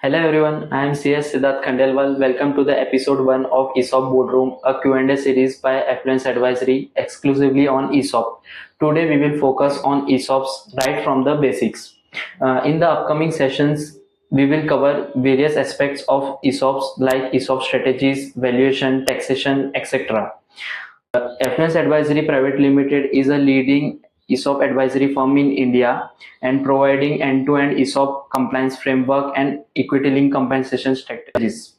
Hello everyone, I am CS Siddharth Khandelwal. Welcome to the episode 1 of ESOP Boardroom, a Q&A series by Affluence Advisory exclusively on ESOP. Today we will focus on ESOPs right from the basics. In the upcoming sessions, we will cover various aspects of ESOPs like ESOP strategies, valuation, taxation, etc. Affluence Advisory Private Limited is a leading ESOP advisory firm in India and providing end-to-end ESOP compliance framework and equity-linked compensation strategies.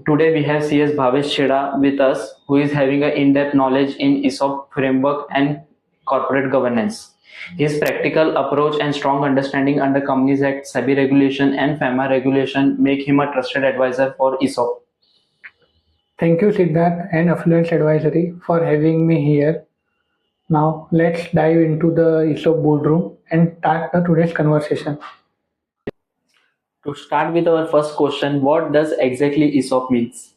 Today we have CS Bhavesh Chheda with us, who is having an in-depth knowledge in ESOP framework and corporate governance. His practical approach and strong understanding under Companies Act, SEBI regulation and FEMA regulation make him a trusted advisor for ESOP. Thank you, Siddharth and Affluence Advisory for having me here. Now, let's dive into the ESOP boardroom and start today's conversation. To start with our first question, what does exactly ESOP means?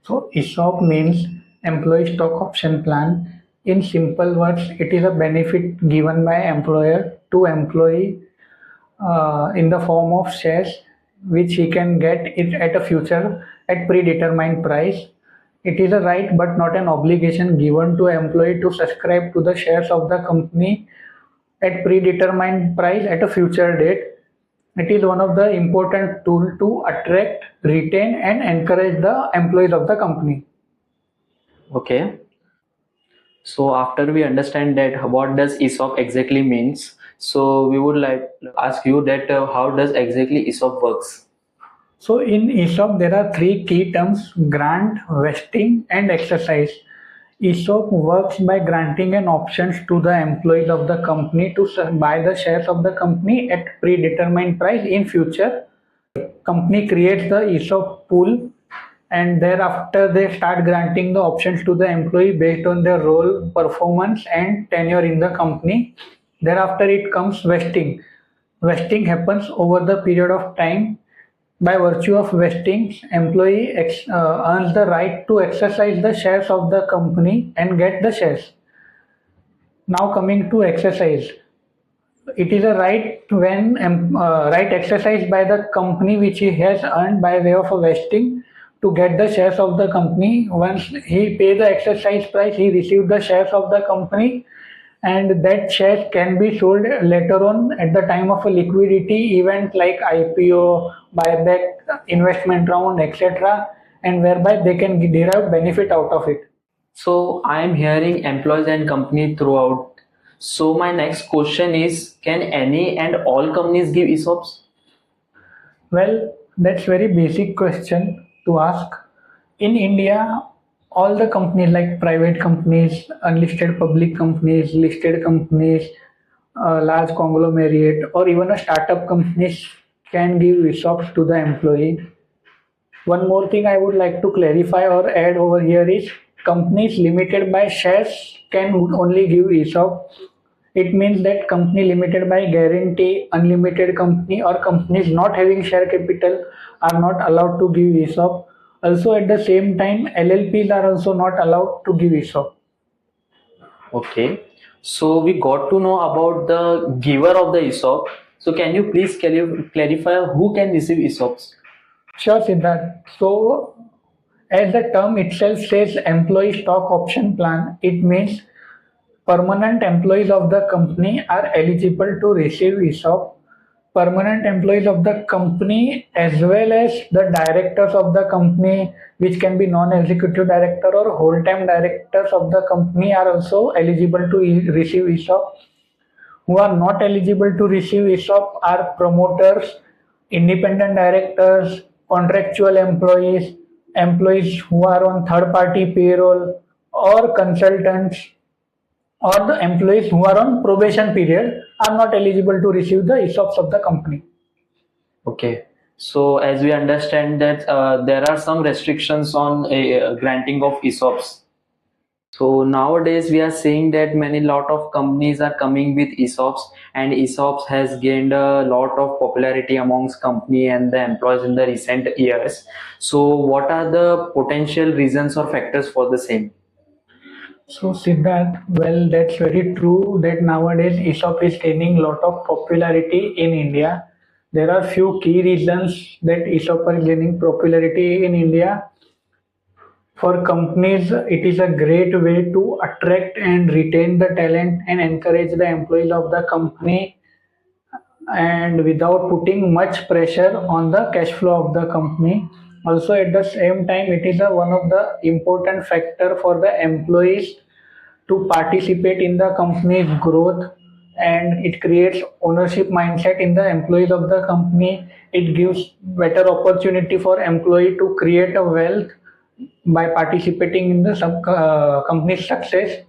So, ESOP means Employee Stock Option Plan. In simple words, it is a benefit given by employer to employee in the form of shares, which he can get it at a future at predetermined price. It is a right but not an obligation given to employee to subscribe to the shares of the company at predetermined price at a future date. It is one of the important tool to attract, retain and encourage the employees of the company. Okay. So after we understand that what does ESOP exactly means, so we would like to ask you that how does exactly ESOP works? So in ESOP, there are three key terms: grant, vesting, and exercise. ESOP works by granting an options to the employees of the company to buy the shares of the company at predetermined price in future. Company creates the ESOP pool and thereafter they start granting the options to the employee based on their role, performance and tenure in the company. Thereafter it comes vesting. Vesting happens over the period of time. By virtue of vesting, employee earns the right to exercise the shares of the company and get the shares. Now coming to exercise, it is a right when right exercised by the company which he has earned by way of a vesting to get the shares of the company. Once he pay the exercise price, he receive the shares of the company, and that shares can be sold later on at the time of a liquidity event like IPO, buyback, investment round, etc., and whereby they can derive benefit out of it. So I am hearing employees and company throughout. So my next question is, can any and all companies give ESOPs? Well, that's very basic question to ask. In India, all the companies like private companies, unlisted public companies, listed companies, large conglomerate, or even a startup companies can give ESOPs to the employee. One more thing I would like to clarify or add over here is companies limited by shares can only give ESOP. It means that company limited by guarantee, unlimited company or companies not having share capital are not allowed to give ESOP. Also at the same time, LLPs are also not allowed to give ESOP. Okay. So we got to know about the giver of the ESOP. So can you please clarify who can receive ESOPs? Sure, Siddharth. So, as the term itself says, employee stock option plan, it means permanent employees of the company are eligible to receive ESOP. Permanent employees of the company as well as the directors of the company, which can be non-executive director or whole-time directors of the company, are also eligible to receive ESOP. Who are not eligible to receive ESOP are promoters, independent directors, contractual employees, employees who are on third party payroll, or consultants, or the employees who are on probation period are not eligible to receive the ESOPs of the company. Okay. So as we understand that there are some restrictions on granting of ESOPs. So nowadays we are seeing that many lot of companies are coming with ESOPs, and ESOPs has gained a lot of popularity amongst company and the employees in the recent years. So what are the potential reasons or factors for the same? So Siddharth, well, that's very true that nowadays ESOP is gaining lot of popularity in India. There are few key reasons that ESOP are gaining popularity in India. For companies, it is a great way to attract and retain the talent and encourage the employees of the company, and without putting much pressure on the cash flow of the company. Also, at the same time, it is one of the important factor for the employees to participate in the company's growth, and it creates ownership mindset in the employees of the company. It gives better opportunity for employee to create a wealth by participating in the company's success.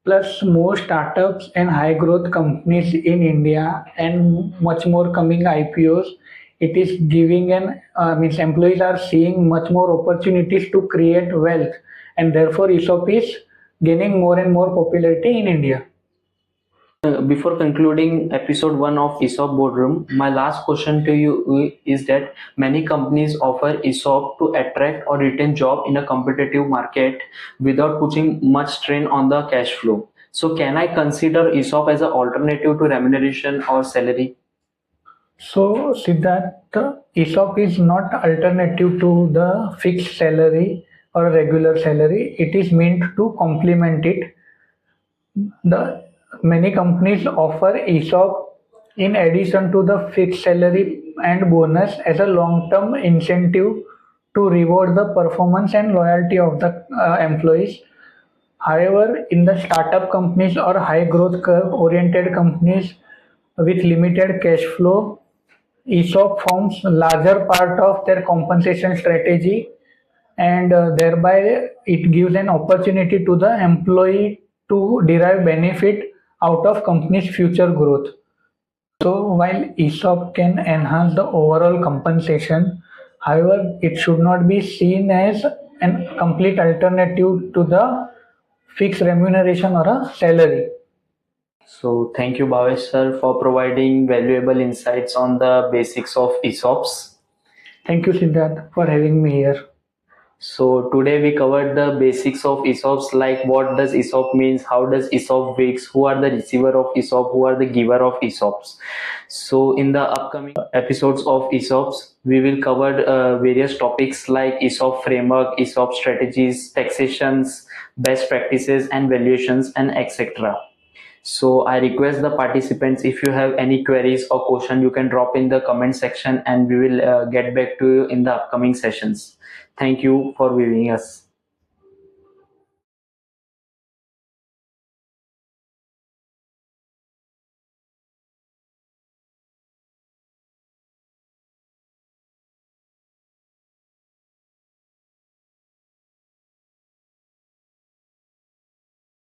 Plus, more startups and high growth companies in India and much more coming IPOs. It is giving an means employees are seeing much more opportunities to create wealth, and therefore ESOP is gaining more and more popularity in India. Before concluding episode 1 of ESOP Boardroom, my last question to you is that many companies offer ESOP to attract or retain job in a competitive market without putting much strain on the cash flow. So can I consider ESOP as an alternative to remuneration or salary? So, Siddharth, ESOP is not alternative to the fixed salary or regular salary. It is meant to complement it. The many companies offer ESOP in addition to the fixed salary and bonus as a long-term incentive to reward the performance and loyalty of the employees. However, in the startup companies or high growth curve oriented companies with limited cash flow, ESOP forms a larger part of their compensation strategy, and thereby it gives an opportunity to the employee to derive benefit out of company's future growth. So while ESOP can enhance the overall compensation, however, it should not be seen as a complete alternative to the fixed remuneration or a salary. So thank you, Bhavesh sir, for providing valuable insights on the basics of ESOPs. Thank you, Siddharth, for having me here. So today we covered the basics of ESOPs, like what does ESOP means, how does ESOP works, who are the receiver of ESOP, who are the giver of ESOPs. So in the upcoming episodes of ESOPs, we will cover various topics like ESOP framework, ESOP strategies, taxations, best practices and valuations, and etc. So I request the participants, if you have any queries or question, you can drop in the comment section and we will get back to you in the upcoming sessions. Thank you for viewing us.